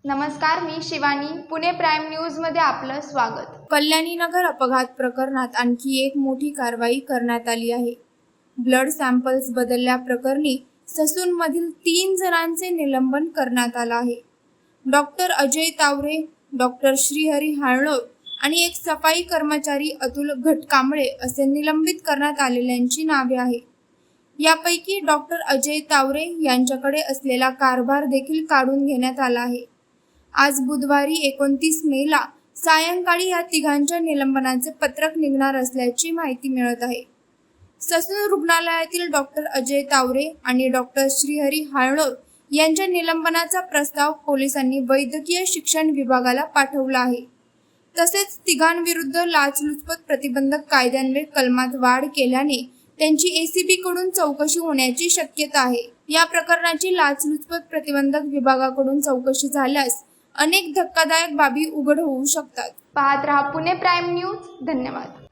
नमस्कार, मी शिवानी. पुणे प्राईम न्यूजमध्ये आपलं स्वागत. कल्याणी नगर अपघात प्रकरणात आणखी एक मोठी कारवाई करण्यात आली आहे. ब्लड सॅम्पल्स बदलल्या प्रकरणी ससूनमधील 3 जणांचे निलंबन करण्यात आलं आहे. डॉक्टर अजय तावरे, डॉक्टर श्रीहरी हाळनोर आणि एक सफाई कर्मचारी अतुल घटकांबळे असे निलंबित करण्यात आलेल्यांची नावे आहेत. यापैकी डॉक्टर अजय तावरे यांच्याकडे असलेला कारभार देखील काढून घेण्यात आला आहे. आज बुधवारी 29 मेला सायंकाळी या तिघांच्या निलंबनाचे पत्रक निघणार असल्याची माहिती मिळत आहे. ससून रुग्णालयातील डॉक्टर अजय तावरे आणि डॉक्टर श्रीहरी हाळनोर यांच्या निलंबनाचा प्रस्ताव पोलिसांनी वैद्यकीय शिक्षण विभागाला पाठवला आहे. तसेच तिघांविरुद्ध लाचलुचपत प्रतिबंधक कायद्यान्वये कलमात वाढ केल्याने त्यांची ACB कडून चौकशी होण्याची शक्यता आहे. या प्रकरणाची लाचलुचपत प्रतिबंधक विभागाकडून चौकशी झाल्यास अनेक धक्कादायक बाबी उघड होऊ शकतात. पाहत रहा पुणे प्राईम न्यूज. धन्यवाद.